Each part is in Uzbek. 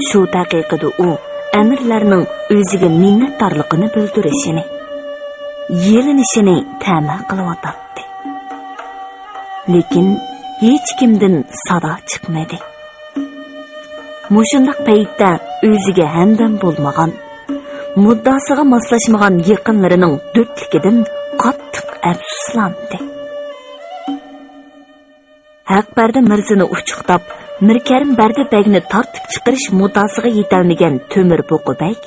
Shu daqiqada u amirlarning o'ziga minnatdorligini bildirishini, yelinishini ta'ma qilyotdi. Lekin hech kimdan sado chiqmadi. Mushundaq paytda o'ziga hamdam bo'lmagan, muddasiga moslashmagan yaqinlarining do'tligidan qattiq afsuslandi. Haqbarda Mirzini uchuqtab, Mirkarim Bardabagni tortib chiqarish muddasiga yetolmagan Temur Buqubek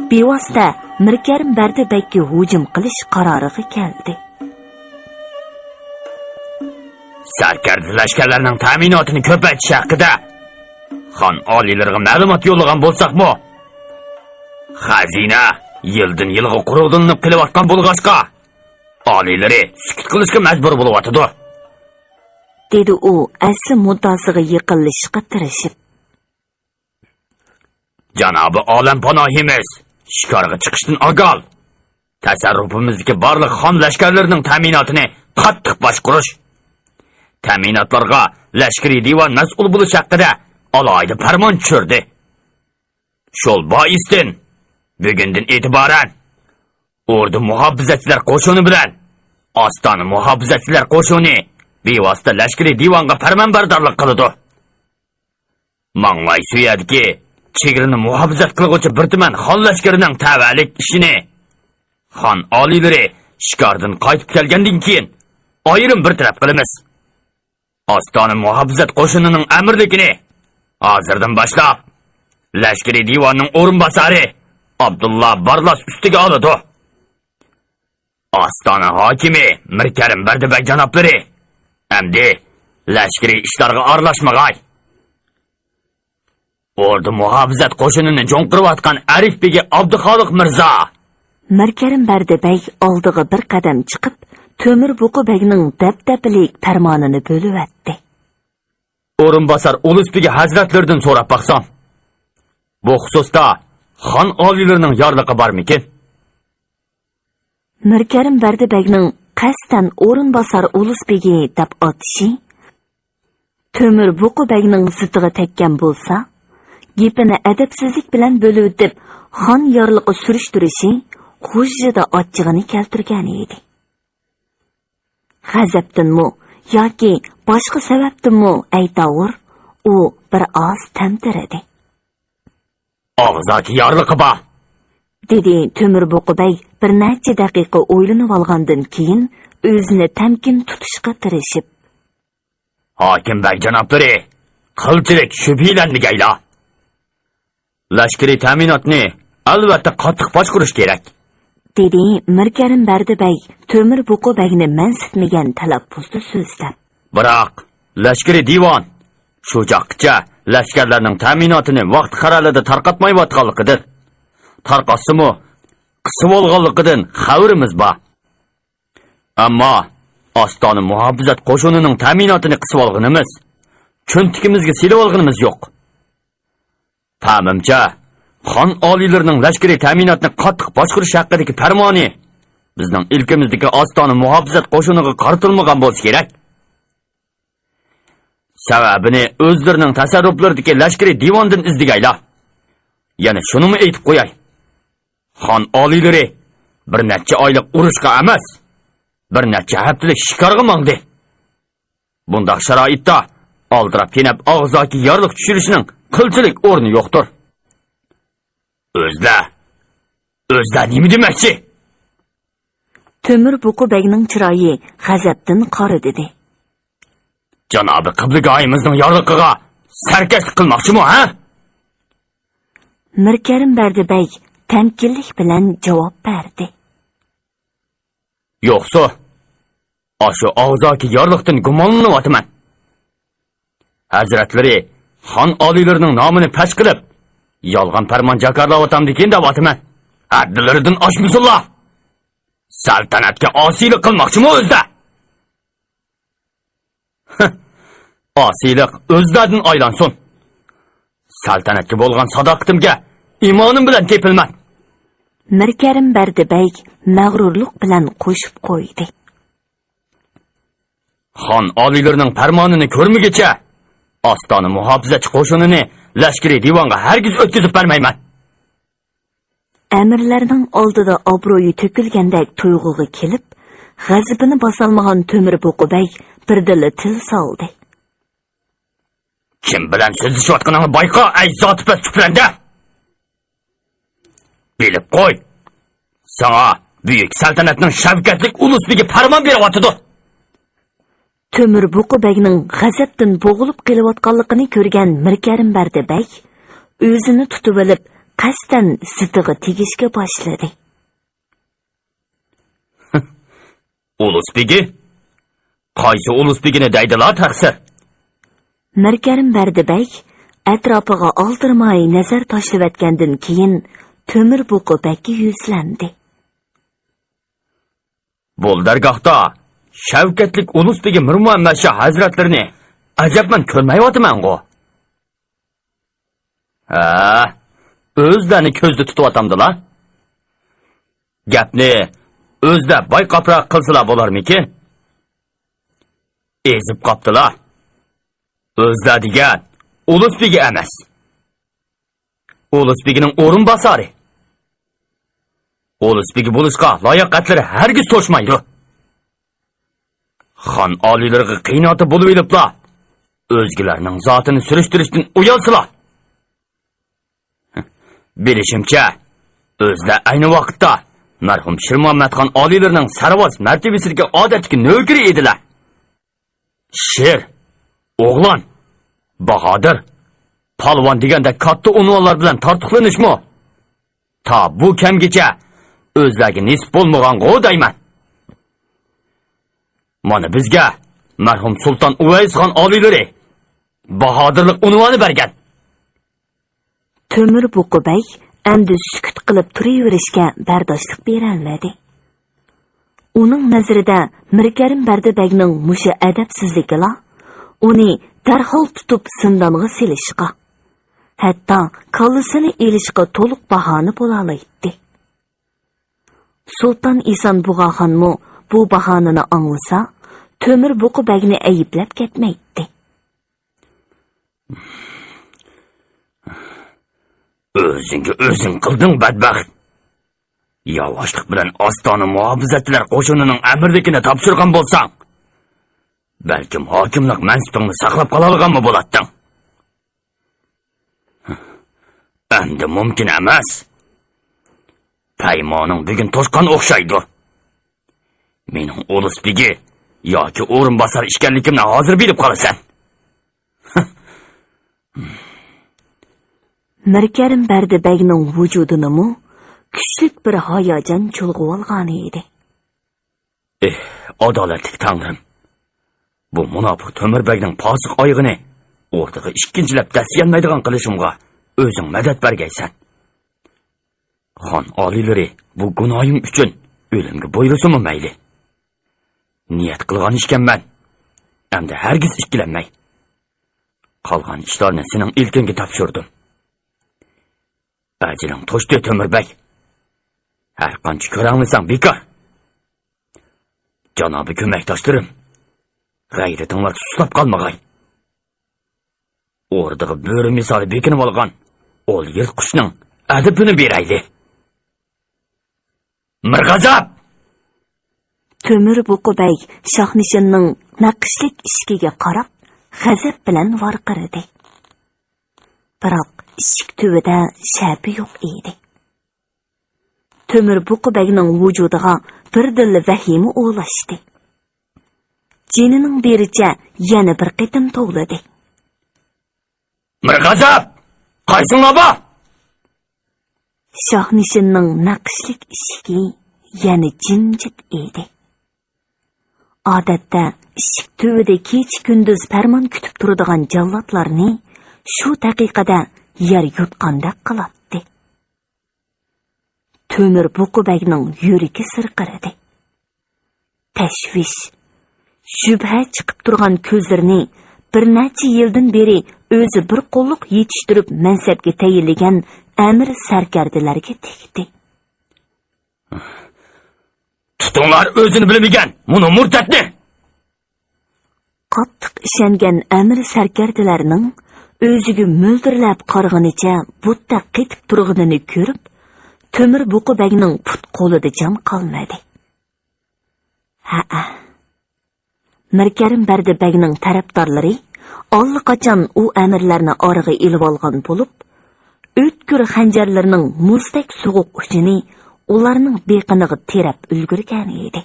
bevosita Mirkarim Bardabagga hujum qilish qaroriga keldi. Sarkarda lashkarlarning ta'minotini ko'paytirish haqida xon oliylariga ma'lumot yo'llagan bo'lsaqmi, xazina yildan yilga quruqlanib kelayotgan bo'lg'achqa oliylari sukut qilishga majbur bo'lyotdi, dedi u asli muddasiga yiqilishga tirishib. Janobi olam panohimiz shikorga chiqishdan ogal. Tasarrufimizdagi barliq xon lashkarlarining ta'minotini qattiq boshqarish, ta'minotlarga lashkariy divon mas'ul bo'lish haqida alohida farmon tushirdi. Shol boisdan bugundan e'tiboran ordu muhofizatchilar qo'shini bilan Ostona muhofizatchilar qo'shini bevosita lashkariy divonga farmonbardorlik qiladi. Mang'lay suyadiki, chegirni muhofizat qiluvchi bir tuman xon lashkarining tavallik ishini xon oliylari shikordan qaytib kelgandan keyin ayrim bir taraf qilamiz. Ostona muhofizat qo'shinining amirligini hozirdan boshlab lashkariy divonning o'rinbosari Abdullah Barlas ustiga oladi. Ostona hokimi Mirkarim Bardabag janoblari endi lashkariy ishlarga aralashmag'ay. Ordu muhofizat qo'shinini jo'nqirayotgan Arif begi Abduxoliq Mirzo Mirkarim Bardabag oldiga bir qadam chiqib, Temur Buqubagning dabdabalik farmonini bo'lyapti. O'rinbosar Ulusbegi hazratlaridan so'rab baqsam, bu xususda xon oliylarining yorliqi bormikin? Mirkarim Bardabagning qasdan o'rinbosar Ulusbegi deb otishi Temur Buqubagning zitiga tekkan bo'lsa, gapini adabsizlik bilan bo'lib deb xon yorliqi surishtirishi Xo'jida ochchig'ini keltirgan edi. G'azabdanmi yoki boshqa sababdanmi aytavur, u bir oz tamtiradi. Og'zaki yorliqi bor, dedi Temur Buqubay bir necha daqiqa o'ylanib olgandan keyin o'zini tamkin tutishga tirishib. Hokim bey janoblari, qilchilik shubhilanmagaylar. Lashkariy ta'minotni albatta qattiq boshqarish kerak, dedi Mirkarim Bardabag Temur Buqubagni mansitmagan talaffuzda so'zlab. Biroq lashkariy divon shu joqcha lashkarlarning ta'minotini vaqt qaralida tarqatmayotganligidir. Tarqatsimi qisib olganligidan xabarimiz bor. Ammo Ostona muhofizat qo'shinining ta'minotini qisib olganimiz, cho'ntigimizga silib olganimiz yo'q. Ta'mimcha xon oliylarining lashkariy ta'minotni qattiq boshqarish haqidagi farmoni bizning ilkimizdagi Ostona muhofizat qo'shiniga qaratilmagan bo'lsa kerak. Sababini o'zlarining tasarruflaridagi lashkariy divondan izdigaylar. Yana shuni mi aytib qo'yay? Xon oliylari bir necha oylik urushga emas, bir necha haftalik shikorga mangdi. Bundaq sharoitda oldirab tenab og'zaki yorliq tushirishning qilchilik o'rni yo'qdir. O'zda nima demoqchi? Temur Buqubagning chiroyi g'azabdan qora dedi. Janobi qibligoyimizning yorliqiga sarkashlik qilmoqchimi, ha? Mirkarim Bardabag tamkinlik bilan javob berdi. Yo'qsa, o'sha og'zaki yorliqdan gumonlanyapman. Hazratlari xon oliylarining nomini pash qilib, yolg'on farmon jakarlayapman degan da'vatman. Addilaridan oshmisulloh. Saltanatga osiylik qilmoqchimi o'zda? Osiylik o'zdadan aylansin. Saltanatga bo'lgan sadoqatimga imonim bilan tepilman. Mirkarim Bardabag mag'rurlik bilan qo'shib qo'ydi. Xon oliylarining farmonini ko'rmagicha Ostona muhofizachi qo'shinini lashkariy divonga hargiz o'tkazib bermayman. Amirlarning oldida obro'yi to'kilgandek tuyg'uga kelib, g'azabini bosolmagan Temur Buqubay birdilla til soldi. Kim bilan so'zlashayotganingni bayqa, ay zoti past chuplanda. Bilib qo'y. Sana buyuk saltanatning shavkatlik ulusbegi farmon beryapti. Temur Buqubayning g'azabdan bo'g'ilib kelayotganligini ko'rgan Mirkarim Bardibay o'zini tutib olib, qasdan sitig'i tegishga boshladi. Ulusbegi? Qaysi ulusbegini deydilar taqsir? Mirkarim Bardibay atrofiga oldirmay nazar tashlavatgandan keyin Temur Buqubayga yuzlandi. Bo'ldargohda Shavkatlik ulusbegi Mir Muhammad Shoh hazratlarini ajabman ko'rmayapman-ku. O'zlarini ko'zda tutyapamdilar. Gapni o'zda bayqaproq qilsalar bo'larmikin? Ezib qopdilar. O'zlar degan ulusbegi emas. Ulusbegining o'rinbosari. Ulusbegi bo'lishga layoqatlari hargiz to'shmaydi. Xon oliylariga qiynoti bo'lib eliblar. O'zgalarning zotini surishtirishdan uyalsalar. Bilishimcha, o'zlar ayni vaqtda marhum Shir Muhammadxon oliylarining sarvoz martabasiga odatga navkiri edilar. Shir, o'g'lon, bahodir, palvon deganda katta unvonlar bilan tortiqlanishmi? Ta bu kamgacha o'zlariga nisb bo'lmagan deyman. Mana bizga marhum Sulton Uvaysxon oliylari bahodirlik unvoni bergan. Temur Buqubay endi sukut qilib turaverishga bardoshlik berolmadi. Uning nazarida Mirkarim Bardibayning musha adabsizligilar uni darhol tutib zindonga silishga, hatto kallasini elishga to'liq bahona bo'la oladi. Sulton Eson Bug'oxonmi bu bahonani anglasa, Temur Buqubayni ayblab ketmaydi. O'zingga o'zing qilding badbaxt. Yavaşlık bilan Ostona muhofizatchilar qo'shinining amirligini topshirgan bo'lsang, balkim hokimlik mansubini saqlab qololganmi bo'lading. Endi mumkin emas. Paymoning bugun to'shqan o'xshaydi. Mening ulusbegi yoki o'rinbosar ishkanligimni hozir bilib qolasan. Mirkarim Bardibayning vujudini kuchli bir hayajon chulg'ib olgan edi. Adolatli Tangrim. Bu munofiq Temurbekning posiq oyig'ini o'rtaga ikkinchilab tasyanmaydigan qilishimga o'zing madad bergaysan. Xon oliylari bu gunohim uchun o'limga buyursimi mayli. Niyat qilgan ishkanman. Endi hargiz ikkilanmay. Qolgan ishlarni sening ilkingga topshirdim. Ajiling to'shdi Temurbek. Har qancha ko'rangmisan bekor. Janobi ko'makdoshlarim, g'ayratinglar sustab qolmag'ay. O'rdiga bo'ri misoli bekinib olgan ol yirtqichning adabini berayli. Mirg'azab! Temur Buqubay Shohnishinning naqshlik ishkiga qarab, g'azab bilan varqiradi. Biroq ishik tubida shabi yo'q edi. Temur Buqubayning vujudiga birdilla vahima o'lashdi. Jinining bericha yana bir qitim tovladi. Mirg'azab! Qaysing oba? Shohnishinning naqshlik ishigi yana jimjit edi. Odatda ishik tubida kech-kunduz farmon kutib turadigan jallodlarni shu daqiqada yer yutqandek qiladi. Temur Buqubayning yuragi sirqiradi. Tashvish, shubha chiqib turgan ko'zlarini bir necha yildan beri o'zi bir qo'lliq yetishtirib mansabga tayinlagan amir sarkardalarga tegdi. Tutinglar o'zini bilmagan, buni murtadni. qattiq ishongan amir sarkardalarning o'ziga mo'ldirlab qarg'anicha butda qetib turganini ko'rib, Temir Buqubagning put qo'lida jon qolmadi. Ha. Mirkarim Bardibagning tarafdorlari allaqachon u amirlarni orig'i ilib olgan bo'lib, o'tkir xanjarlarning muzdek sovuq uchini ularning beqiniga terab ulgurgan edi.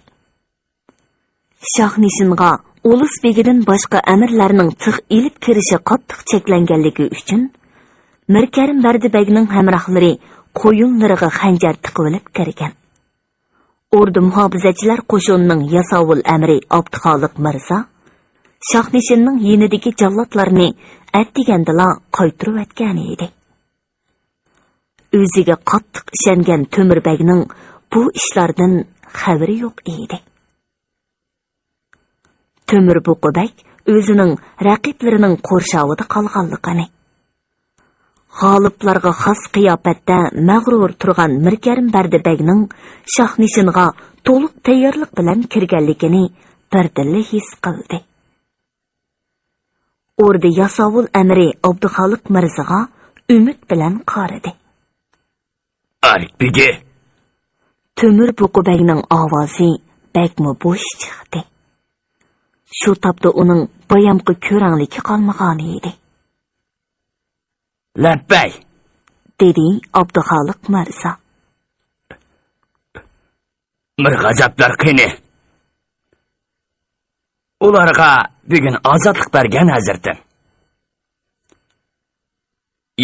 Shohnishinga Ulus begidan boshqa amirlarning tig' ilib kirishi qattiq cheklanganligi uchun Mirkarim Bardibagning hamrohlari qo'yunlariga xanjar tiqilib kirgan. Ordu muhofizachilar qo'shinining yasovul amiri Abduxoliq Mirzo Shohnishinning yinidagi jallodlarni atdigandala qaytirib o'tgan edi. O'ziga qattiq ishongan Temirbagning bu ishlardan xabari yo'q edi. Temir Buqubag o'zining raqiblarining qo'rshovida qolganligini, g'oliblarga xos qiyofatda mag'rur turgan Mirkarim Bardibagning Shohnishinga to'liq tayyorlik bilan kirganligini birdilla his qildi. Orda yasovul amiri Abduxoliq Mirzoga umid bilan qaradi. Arikbegi! Temir Buqubagning ovozi bakmi bo'sh chiqdi. Shu topda uning bayamqi ko'rangligi qolmagan edi. Labbay! dedi Abduxoliq Mirzo. Bir g'azablar qini. Ularga bugun ozodlik bergan hazratim.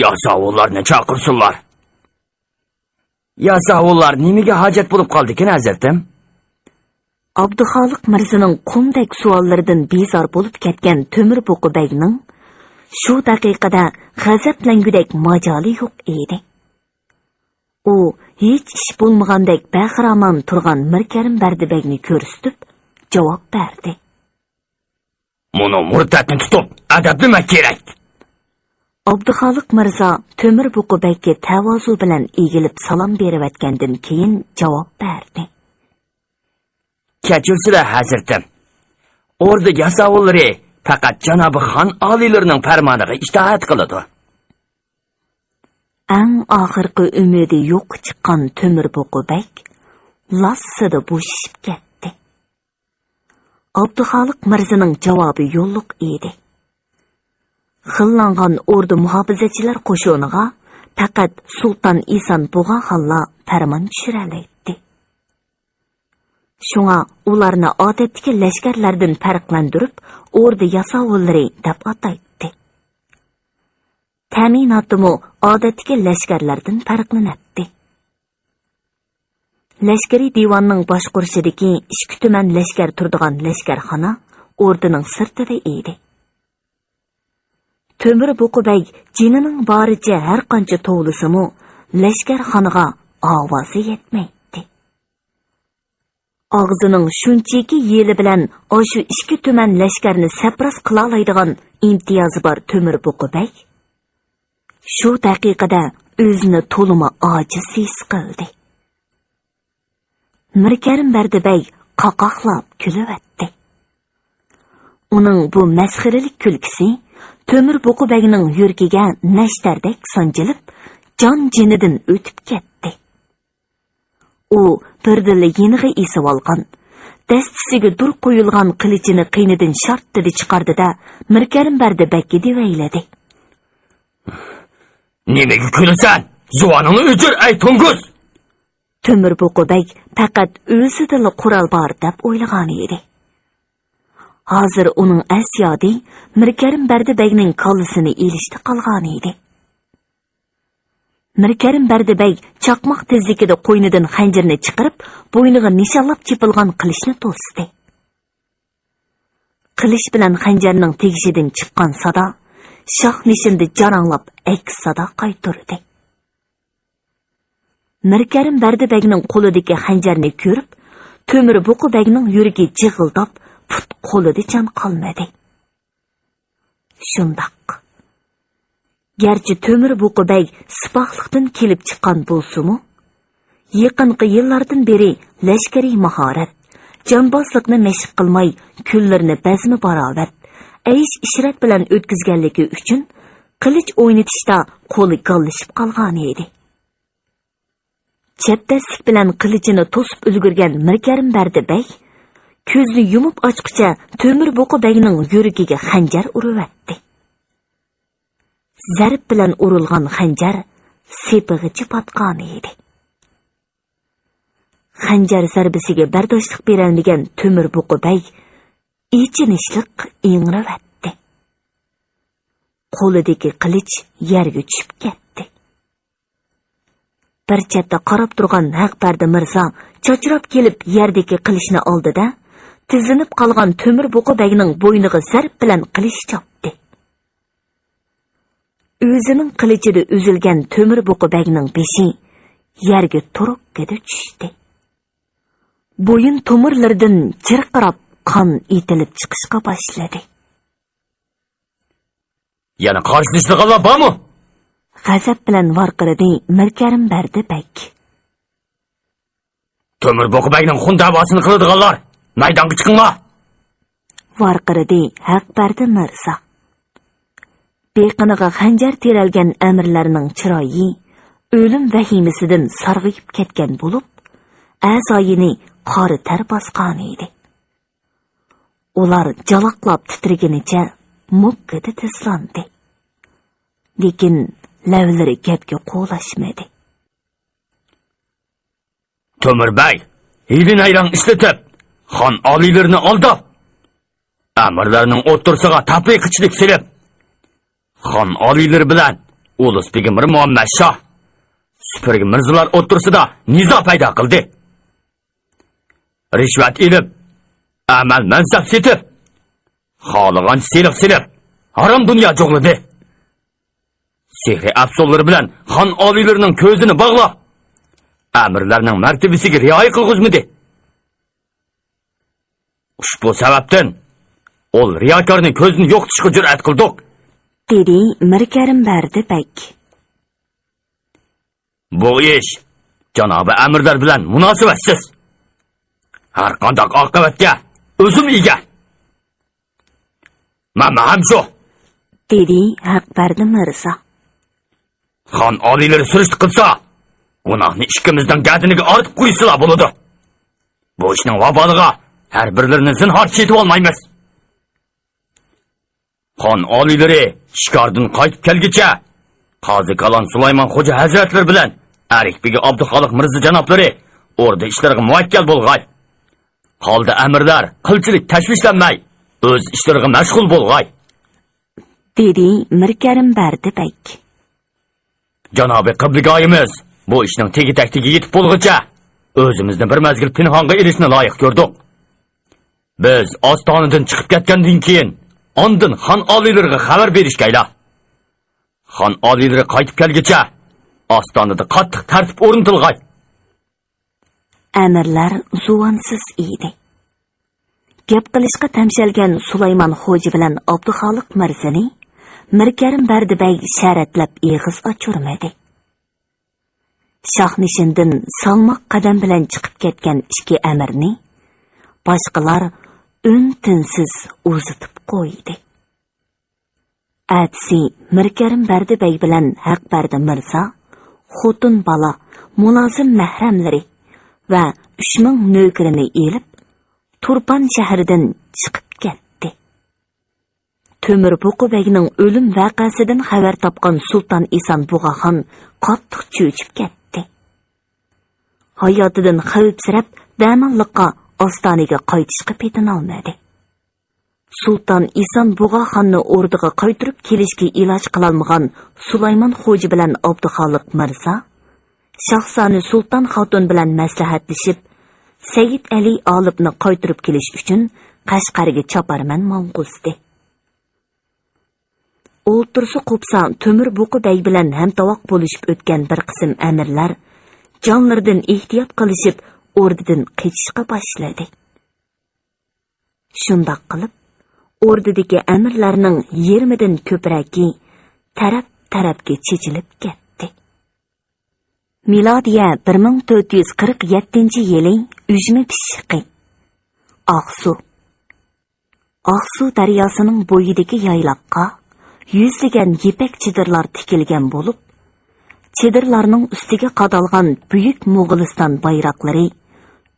Yasovullarni chaqirsinlar. Yasovullar nimaga hojat bo'lib qoldi-kin hazratim? Abduxoliq Mirzoning qumdek savollaridan bezor bo'lib ketgan Temir Buqubagning shu daqiqada g'azablangudek majoli yo'q edi. U hech ish bo'lmagandek bahramon turgan Mirkarim Bardibagni ko'rsatib javob berdi. Buni murtatni tutib, adablama kerak. Abduxoliq Mirzo Temir Buqubagga tavozu bilan egilib salom berib o'tgandan keyin javob berdi. Kechirsizlar hazratim. Orda yasovullari faqat janobi xon oliylarining farmoniga itoat qiladi. Ang oxirgi umidi yo'q chiqqan Temir Buqubag lassida bo'shib ketdi. Abduxoliq Mirzoning javobi yo'liq edi. Xillangan ordu muhofizachilar qo'shiniga faqat Sulton Ison Bug'a xalla farmon tushiralaydi. Shunga ularni odatdagi lashkarlardan farqlantirib, ordu yasovullari deb ataydi. Ta'minotimi odatdagi lashkarlardan farqlanadi. Lashkari divonning boshqurishidagi 2 tuman lashkar turadigan lashkarxona orduning sirtida edi. Temir Buqubag jinining boricha har qancha tovlisimi lashkarxonaga ovozi yetmaydi. Og'zining shunchaki yeli bilan o'sha 2 tuman lashkarni sapras qila oladigan imtiyozi bor Temir Buqubag shu daqiqada o'zini to'lima ojiz his qildi. Mirkarim Bardibag qaqoqlab kulib o'tdi. Uning bu masxiralik kulkisi Temir Buqubagning yuragiga nashtardek sanjilib, jon-jinidan o'tib ketdi. U birdilla yeniga esib olgan, dastasiga dur qo'yilgan qilichini qiynidan sharttida chiqardi-da, Mirkarim Bardibagga devayladi. Nimaga kulasan? Zuvonini o'chir, ay to'ng'iz! Temir Buqubag faqat o'zida qurol bor deb o'ylagan edi. Hozir uning asyodi Mirkarim Bardibagning kollisini elishda qolgan edi. Mirkarim Bardibag chaqmoq tezligida qo'ynidan xanjarni chiqarib, bo'yniga nishonlab chepilgan qilichni to'sdi. Qilich bilan xanjarning tegishidan chiqqan sado Shohnishinda jaranglab aks sado qaytardi. Mirkarim Bardibagning qo'lidagi xanjarni ko'rib, Temir Buqubagning yuragi jig'ildab, put qo'lida jon qolmadi. Shundoq. Garchi Temir Buqubag sipohliqdan kelib chiqqan bo'lsa-mu, yaqinqi yillardan beri lashkariy mahorat, jonbozlikni mashq qilmay, kunlarni bazmi barobat, aysh ishrat bilan o'tkazganligi uchun qilich o'ynatishda qo'li gallashib qolgan edi. Chapdastlik bilan qilichini to'sib ulgurgan Mirkarim Bardibay ko'zni yumib ochqicha Temur Buqa Bagning yuragiga xanjar urvatdi. Zarb bilan urilgan xanjar sepig'icha patqan edi. Xanjar zarbisiga bardoshlik berolmagan Temur Buqa Bag ichinishliq ingrivatdi. Qo'lidagi qilich yerga tushib ketdi. Bir chetda qarab turgan Haqbardi Mirzo cho'chirab kelib yerdagi qilichni oldida, tizilib qolgan Temur Buqa Bagning bo'yniga zarb bilan qilich chopdi. O'zining qilichida uzilgan Temur Buqa Bagning beshi yerga turib tushdi. Bo'yin tomirlaridan chirqirab qon etilib chiqishga boshladi. Yana qarshilashganlar bormi? G'azab bilan varqiradi Mirkarim Bardibay. Temur Buqa Bagning xun davosini qiladiganlar, maydonga chiqinglar. Varqiradi Haqbardi Mirzo. Beqiniga xanjar teralgan amirlarning chiroyi o'lim vahimasidan sarg'ayib ketgan bo'lib, a'zoyini qori tar bosgan edi. Ular jaloqlab titrigunicha mukkada tislandi. Lekin lavlari gapga qo'lashmadi. Temur Bey, hilin ayran ishlatib, xon oliylarini aldab, amirlarning o'tirsiga tapiqichlik silib, xon oliylari bilan Ulus Begi Mir Muhammad Shoh supurgi mirzolar o'tirsida nizo paydo qildi. Rishvat ilib, amal mansab setib, xohlagan seliq silib, harom dunyo jo'g'lidi. Sehri afsollari bilan xon oliylarining ko'zini bog'lab, amirlarning martabasiga rioya qilg'izmidi. Ushbu sababdan ol riyokorning ko'zini yo'qotishga jur'at qildik, dedi Mirkarim Bardibay. Bu ish janobi amirlar bilan munosabatsiz. Har qanday oqibatga o'zim ega. Mana ham shu, dedi Haqbardi Mirzo. xon oliylari surishti qilsa, gunohni ikkimizdan gadiniga ortib qo'ysalar bo'ladi. Bu ishning vaboliga har birlarini zinhor chetib olmaymiz. Xon oliylari shikordan qaytib kelgicha Qozi Kalon Sulaymon Xo'ja hazratlar bilan Arifbegi Abduxoliq Mirza janoblari o'rda ishlariga muvakkal bo'lg'ay. Qoldi amirlar qilchilik tashvishlanmay o'z ishlariga mashg'ul bo'lg'ay, dedi Mirkarim Bardibay. Janobi qibligoyimiz bu ishning tegi-taktiga yetib bo'lguncha o'zimizni bir mazgil pinhonga ilishni loyiq ko'rdik. Biz ostonadan chiqib ketgandan keyin ondan xon oliylariga xabar berishgayla. Xon oliylari qaytib kelguncha ostonada qattiq tartib o'rnatilg'ay. Amirlar zuvansiz edi. Gap qilishga tamshalgan Sulaymon Xo'ja bilan Abduxoliq Mirzani Mirkarim Bardibay sharatlab eg'iz ochurmadi. Shohnishindan salmoq qadam bilan chiqib ketgan ikki amirni boshqalar tinsiz uzitib qo'ydi. Atsi Mirkarim Bardibay bilan Haqbardi Mirzo, xotin bola, mulozim mahramlari va 3000 nökrini elib, Turpan shahridan chiqib ketdi. Temur Buqa Bagning o'lim voqeasidan xabar topgan Sulton Eson Bug'axon qattiq cho'chib ketdi. Hayotidan xavfsirab, damonliqqa ostonaga qaytishga petinolmadi. Sulton Eson Bug'axonni o'rniga qaytirib kelishga iloj qilolmagan Sulaymon Xo'ja bilan Abduxoliq Mirzo Shahzoni Sulton Xotun bilan maslahatlashib, Sayyid Ali Olibni qaytirib kelish uchun Qashqarga choparman mong'uzdi. O'ltirsa qo'psa Temur Buqa Bey bilan hamtovoq bo'lishib o'tgan bir qism amirlar jonlaridan ehtiyot qilishib o'rnidan qochishga boshladi. Shundoq qilib, o'rdidagi amirlarning 20 dan ko'pragi taraf-tarafga chechilib ketdi. Milodiya 1447-yili Ujmi pishiqi. Oqsu. Ақсу daryosining bo'yidagi yayloqqa yuzlagan yipak chidirlar tikilgan bo'lib, chidirlarning ustiga qadalgan buyuk Mo'g'uliston bayroqlari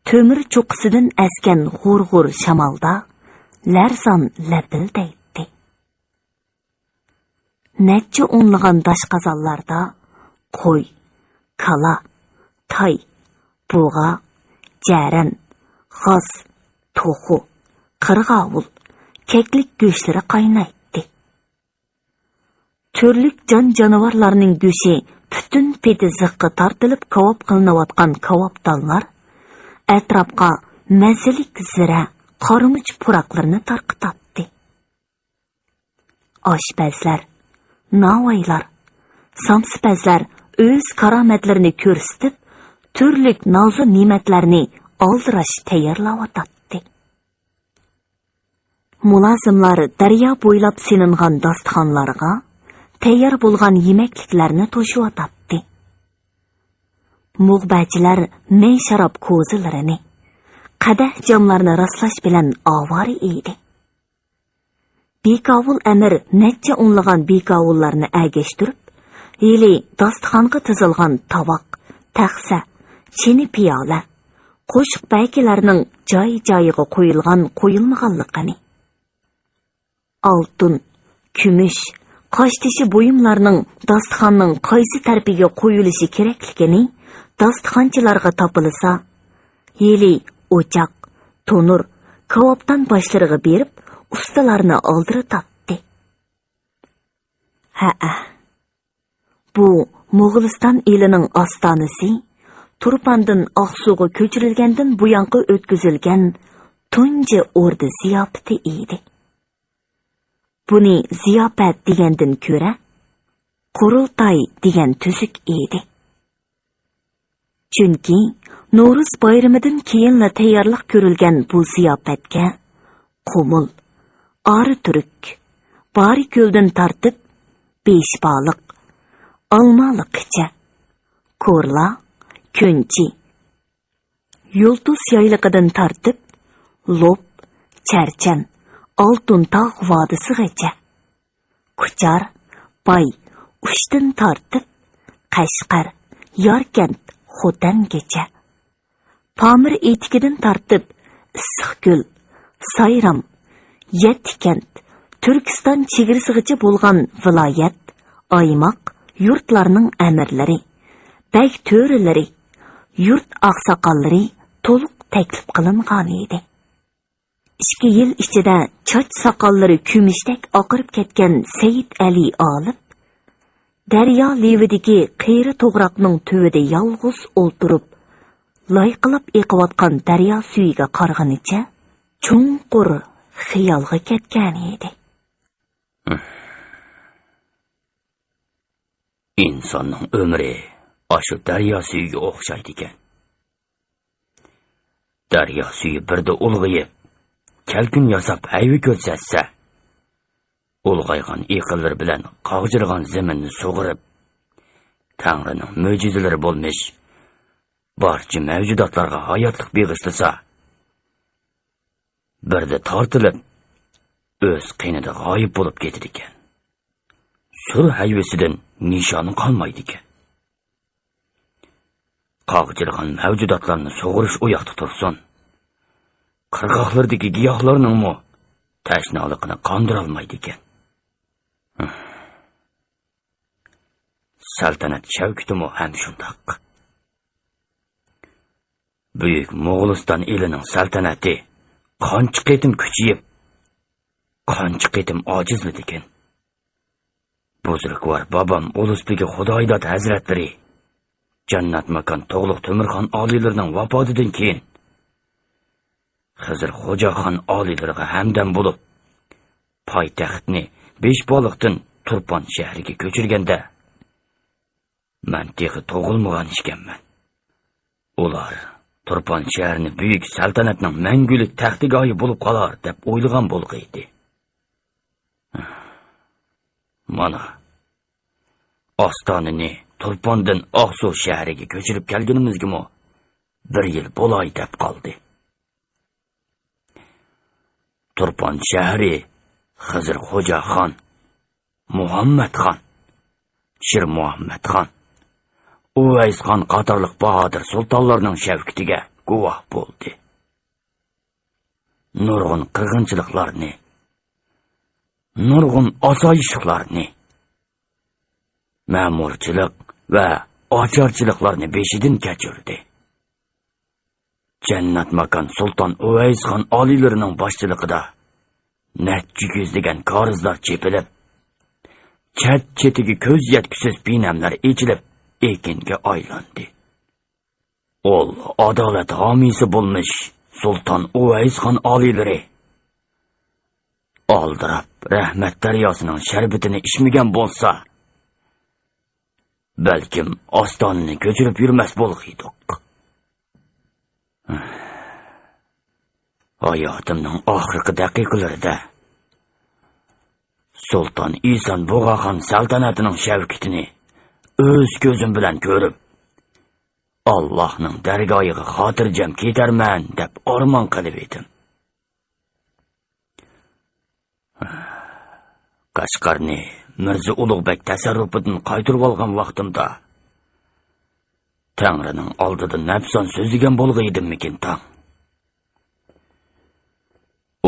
to'mir cho'qqisidan asgan g'ur-g'ur shamolda larson lapildaydi. Necha o'nlagan doshqazonlarda qo'y, kala, tay, buğa, jaran, g'oz, to'xu, qirg'ovul, keklik go'shtlari qaynaydi. Turli jon-jonivorlarning go'shi butun peti ziqqa tortilib kavob qilinayotgan kavobdonlar atrofga mazalik zira qormuch puroqlarni tarqatadi. Oshpazlar, navoiylar, samsipazlar o'z karomatlarini ko'rsatib, turli nozu ne'matlarni oldirash tayyorlayotdi. Mulozimlar daryo bo'ylab selingan dasturxonlarga tayyor bo'lgan yemekliklarni to'shiyotdi. Muğbachilar may sharob ko'zilarini, qadah jamlarni rastlash bilan ovora edi. Bekavul amir necha o'nlagan bekavullarni agashtirib, yili dasturxonga tizilgan tovoq, taxsa, chini piyola, qo'shiq baykilarning joy-joyiga qo'yilgan qo'yilmaganligini, oltin, kumush, qoshtishi buyumlarning dasturxonning qaysi tarafiga qo'yilishi kerakligini dasturxonchilarga topilsa, yili o'choq, to'nur, kavobdan boshlariga berib, ustalarni oldiratdi. Bu Mo'g'uliston elining ostonasi Turpandan Oqsuga ko'chirilgandan buyanqi o'tkazilgan tunji o'rdi ziyofati edi. Buni ziyofat degandan ko'ra qurultoy degan tuzuk edi. Chunki No'ruz bayramidan keyinla tayyorlik ko'rilgan bu ziyofatga qumul, ori turk, bari ko'ldan tortib, beshboliq, olmaliqcha, ko'rla, ko'nchi, yulduz yayliqidan tortib, lo'p, charchan, oltin tog' vodisigacha, kuchar, bay, ushdan tortib, Qashqar, Yorkand, Xotangacha, Pamir etikidan tortib, Issiqko'l, Sayram, Yattikand, Turkiston chegarasigacha bo'lgan viloyat, oymoq, yurtlarning amirlari, bek to'rilari, yurt oqsoqollari to'liq taklif qilingan edi. 2 yil ichida choch soqollari kumushdek oqirib ketgan Said Ali olib, daryo levidagi qiyri to'g'roqning tuvida yolg'iz o'ltirib, loyqilab eqiyotgan daryo suyiga qarag'anicha chunqur xiyolga ketgan edi. Insonning umri ashu daryo suyiga o'xshaydi ekan. Daryo suyi birda ulg'ayib, kalkun yasab hayvi ko'rsatsa, ulg'aygan iqillar bilan qog'jirgan zaminni sug'urib, Tangrining mo'jizalari bo'lmish barcha mavjudotlarga hayotlik beg'ishlasa, birda tortilib, o'z qinida g'oyib bo'lib ketadi ekan. Sur hayvisidan nishoni qolmaydi ekan. Qog'jirgan mavjudotlarni sug'urish u yoqda tursin. Qirg'oqlardagi giyohlarning tashnoligini qondirolmaydi ekan. Saltanat shavkitimi ham shundoq. Buyuk Mo'g'uliston elining saltanati qancha qitim kuchayib, qancha qitim ojizladi ekan. Buzrukvar babam Ulug'bek Xudoydod hazratlari Jannat makon To'g'liq Temirxon oliylarining vafotidan keyin Xizr Xo'jaxon oliylariga hamdam bo'lib, poytaxtni Beshboliqdan Turpon shahriga ko'chirganda mantiqi tug'ilmagan ekanman. Ular Turpon shahrini buyuk saltanatning mangulik taxtigoyi bo'lib qolar deb o'ylagan bo'lg'aydi. Mana ostonini Turpondan Oqsuv shahriga ko'chirib kelganimizga 1 yil bo'lay deb qoldi. Turpon shahri Xizr Xo'ja xon, Muhammad xon, Shir Muhammad xon, Uvays xon qatorliq bahodir sultonlarning shavkitiga guvoh bo'ldi. Nurg'un qirg'inchiliklarni, nurg'un osoyishliklarni, ma'murchilik va ocharchiliklarni beshidan kechirdi. Jannat makon sulton Uvays xon oliylarining boshchiligida necha yuzlagan korizlar chepilib, chet-chetiga ko'z yetkusiz binamlar echilib, ekinga aylandi. Ol adolat homiysi bo'lmish sulton Uvays xon oliylari oldirab rahmat daryosining sharbitini ichmagan bo'lsa, balkim ostonini ko'chirib yurmas bo'lg'iydiq. Hayotimning oxirgi daqiqalarida sulton Ison Bug'axon saltanatining shavkitini o'z ko'zim bilan ko'rib, Allohning dargohiga xotirjam ketarman deb armon qilib edim. Qashqarni Mirza Ulug'bek tasarrufidan qaytirib olgan vaqtimda Tangrining oldida nafson so'zlagan bo'lg'aydimmikin tang.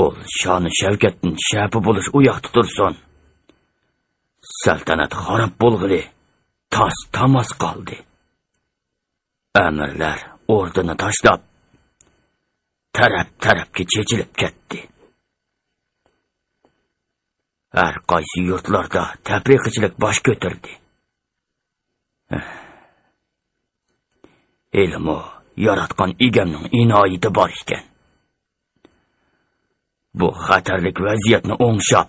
Ol shoni shavkatdan shapi bo'lish u yoqda tursin. Saltanat xarob bo'lg'ili, tas tamas qoldi. Amirlar o'rdini tashlab, taraf-tarafga chechilib ketdi. Har qaysi yurtlarda tafriqchilik bosh ko'tardi. Ilmu yaratgan egamning inoyati bor ekan. Bu xatarlik vaziyatni o'ngshab,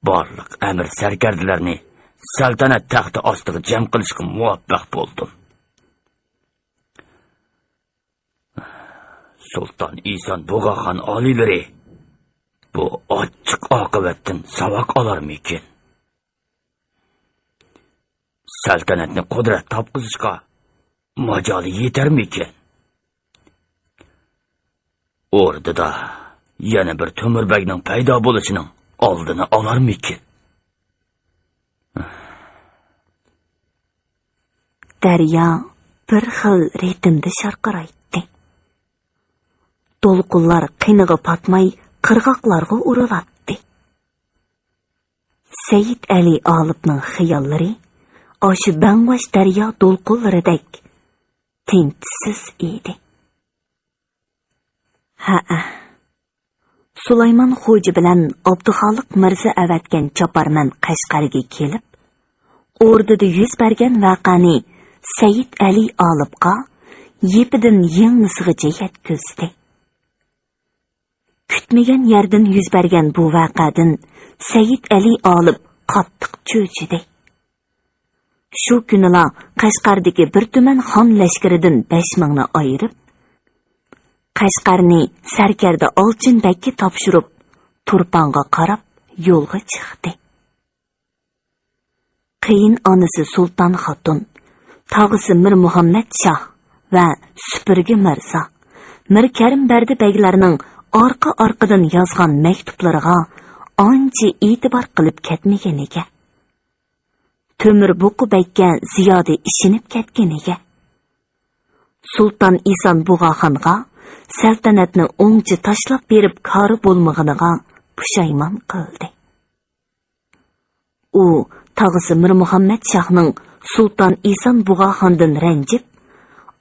barliq amir sarkardilarni saltanat taxti ostiga jam qilishga muvaffaq bo'ldim. Sulton Ison Bug'axon oliylari bu ochiq oqibatdan savoq olarmikin? Saltanatni qudrat topqizishga majoli yetarmikin? O'rdida yana bir To'mirbagning paydo bo'lishining oldini olarmikin? Daryo bir xil ritmda sharqiraydi. To'lqinlar qiyniga patmay qirg'oqlarga urilatdi. Said Ali Olibning xiyollari o'sha bang'ash daryo to'lqinlaridek tinchsiz edi. Sulaymon Xo'ja bilan Abduxoliq Mirza avatgan choparman Qashqarga kelib, o'rdida yuz bergan voqeani Said Ali Olibga yepidan yengisigacha yetkazdi. Kutmagan yerdan yuz bergan bu voqeadan Said Ali Olib qattiq cho'chidi. Shu kunila Qashqardagi bir tuman xon lashkaridan 5000 ni ayirib, Qashqarni sarkarda Olchinbekka topshirib, Turponga qarab yo'lga chiqdi. Qiyin onasi Sulton Xotun, tog'isi Mir Muhammad Shoh va Supurgi Mirza, Mir Karim Bardi beglarining orqa-orqadan yozgan maktublariga ancha e'tibor qilib ketmaganiga, To'mir Buqubekka ziyoda ishinib ketganiga, Sulton Ison Bug'axonga saltanatni o'ngchi tashlab berib kori bo'lmaganiga pushaymon qildi. U tog'isi Mir Muhammad Shohning Sulton Ison Bug'axondan ranjib,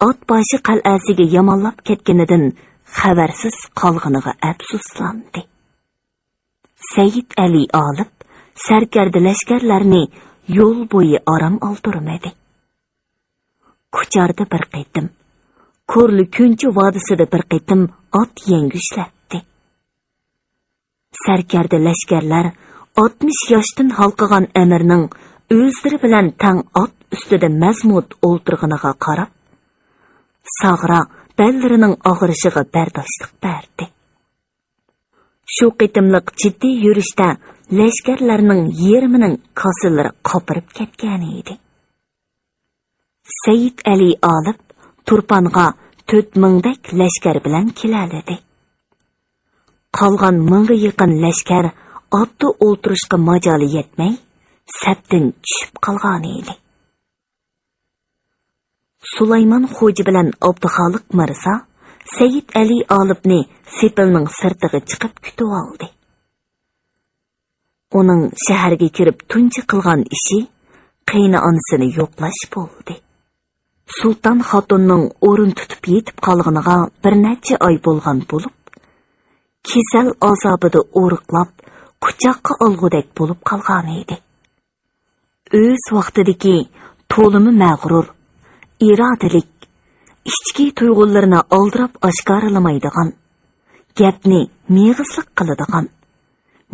Otboshi qal'asiga yomonlab ketganidan xabarsiz qolganiga afsuslandi. Said Ali Olib sarkarda lashkarlarni yo'l bo'yi orom oldirmadi. Kucharda bir qaytim, Ko'rli Kunchi vodisida bir qaytim ot yengishlatdi. Sarkarda lashkarlar 60 yoshdan halqigan amirning o'zlari bilan tang ot ustida mazmut o'ltirganiga qarab, sag'ra bellarining og'irishiga bardoshlik berdi. Shu qitimliq jiddiy yurishda lashkarlarning yerimining kosilari qopirib ketgan edi. Said Ali Olib Turponga 4000 dak lashkar bilan keladi. Qolgan 1000 ga yaqin lashkar otda o'ltirishga majoli yetmay, sapdan tushib qolgan edi. Sulaymon xo'ja bilan Abduxoliq Mirza Sayyid Ali Olibni sepilning sirtiga chiqib kutib oldi. Uning shaharga kirib tunji qilgan ishi qayni onasini yo'qlash bo'ldi. Sultan xotunning o'rin tutib yetib qolganiga bir necha oy bo'lgan bo'lib, kesal azobida o'riqlab, quchoqqa olgudek bo'lib qolgan edi. O'z vaqtidagi to'limi mag'rur, irodalik, ichki tuyg'ularini oldirab oshkorlamaydigan, gapni meg'izlik qiladigan,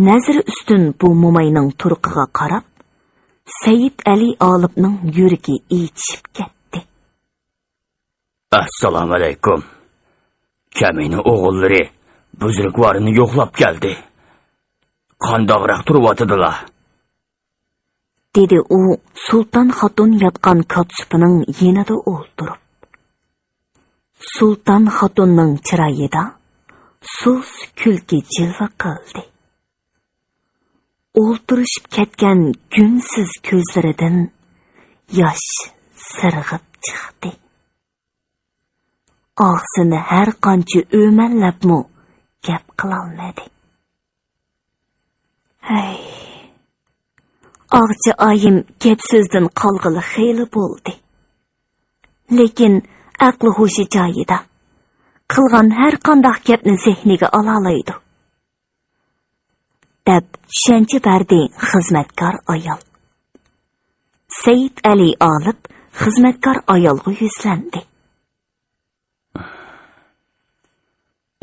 nazri ustun bu mo'mayning turqiga qarab, Sayyid Ali Olibning yuragi ichib ketdi. Assalomu alaykum. Kamina o'g'illari buzrukvarini yo'qlab keldi. Qandoqroq turibdilar? Dedi u Sultan xotun yotgan kotsupining yenida o'ltirib. Sultan xotunning chiroyida so'z kulki jilva qildi. O'ltirishib ketgan gumsiz ko'zlaridan yosh sirg'ib chiqdi. Og'zini har qancha o'mallabmi gap qilolmadi. Hey, og'chi oyim gap so'zdan qolg'ili xeyli bo'ldi. Lekin aqli hushi joyida. Qilgan har qanday gapni zehniga ola oladi. Deb tushuncha berdi xizmatkor ayol. Sayyid Ali Olib xizmatkor ayolga yuzlandi.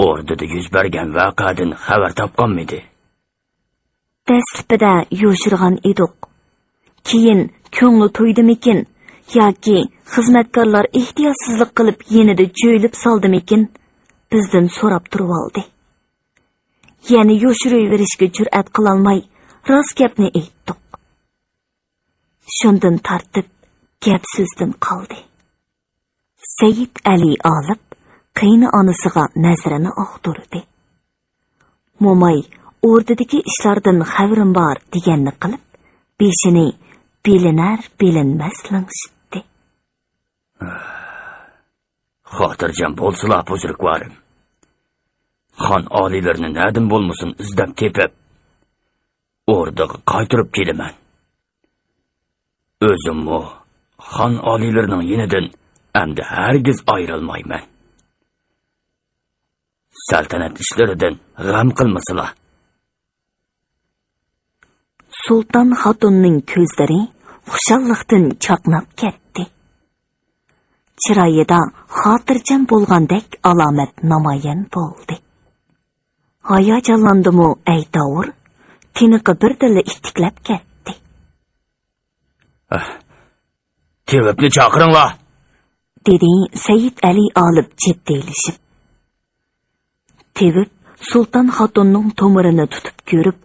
O'rdada yuz bergan voqeadan xabar topganmidi? Dastlabida yo'shirgan edik. Keyin ko'ngli to'ydimikin yoki xizmatkorlar ehtiyotsizlik qilib yenida jo'ylib soldimikin bizdan so'rab turib oldi. Yana yo'shiraverishga jur'at qilolmay rost gapni aytdik. Shundan tartib gap so'zdan qoldi. Sayyid Ali Olib qayni onasiga nazarini og'dirdi. Mo'may o'rdadagi ishlardan xabarim bor deganni qilib, beshini bilinar bilinmas langshitdi. Xotirjam bo'lsalar buzrukvarim. Xon oliylarni nadim bo'lmasin izlab tepib, o'rdaga qaytirib kelaman. O'zimmi xon oliylarning yenidan endi hargiz ayrilmayman. Saltanat ishlaridan g'am qilmasalar. Sultan xotunning ko'zlari xushalliqdan chaqnab ketdi. Chiroyida xotirjam bo'lgandek alomat namoyon bo'ldi. Hayajonlandimi aytovur, tiniqi birdilla ittiklab ketdi. Tevibni chaqiringlar, dedi Sayyid Ali Olib jiddiylashib. Tevib Sultan xotunning tomirini tutib ko'rib,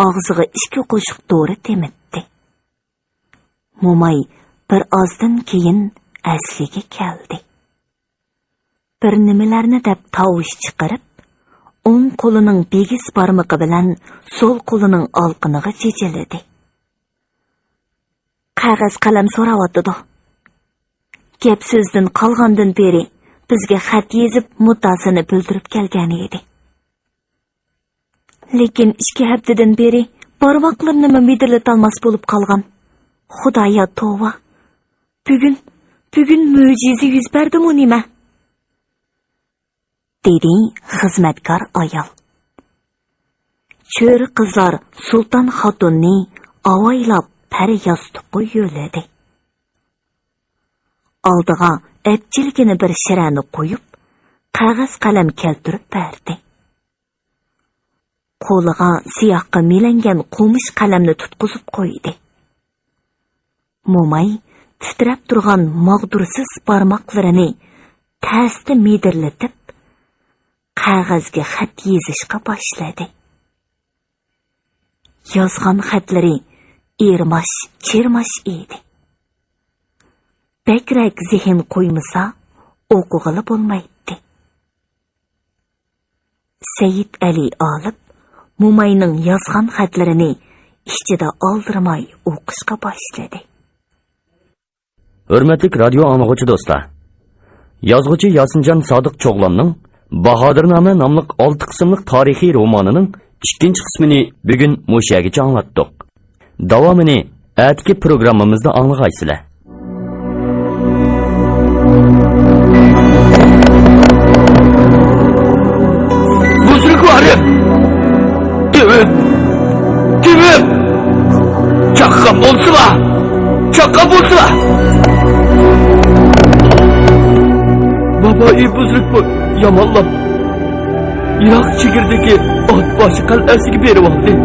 og'ziga ikki qo'shiq to'ri temitdi. Mo'may bir ozdan keyin asliga keldi. Bir nimalarni deb tovush chiqarib, o'ng qo'lining begiz barmog'i bilan so'l qo'lining olqiniga chechiladi. Qog'oz qalam so'rayotdi. Gap so'zdan qolgandan beri bizga xat yezib muddasini bildirib kelgan edi. Lekin 2 haftadan beri barmoqlarimni midirlatolmas bo'lib qolgan. Xudoya tova. Bugun mo'jiza yuz berdimi nima? Dedi xizmatkor ayol. Cho'ri qizlar Sultan xotunni avaylab pari yostiqqa yo'ladi. Oldiga epchilgina bir shirani qo'yib, qog'oz qalam keltirib berdi. Qo'liga siyohga melangan qo'mish qalamni tutqizib qo'ydi. Mo'may titrab turgan mag'dursiz barmoqlarini tasdi medirlatib, qog'ozga xat yezishga boshladi. Yozgan xatlari ermash-chermash edi. Bekrak zehn qo'ymasa, o'qig'ili bo'lmaydi. Seyit Ali olib, Mo'mayning yozgan xatlarini ichida oldirmay o'qishga boshladi. Hurmatli radio anglag'uchi do'stlar. Yozuvchi Yosinjon Sodiq Cho'g'lonning Bahodirnoma nomli 6 qismlik tarixiy romanining 2-chi qismini bugun mushagicha anglatdik. Davomini atki programmamizda anglag'aysizlar. Buzruklarım! Tüvüp! Çakkam olsula! Çakkam olsula! Babayı buzruk bu yamanlap. Irak çekirdeki at başı kalesiga berib oldi.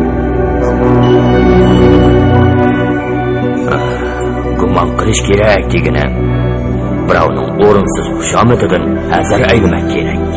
Gumon qilish kerak degani. Birovning o'rinsiz xushomadidan hazar aylamak kerak.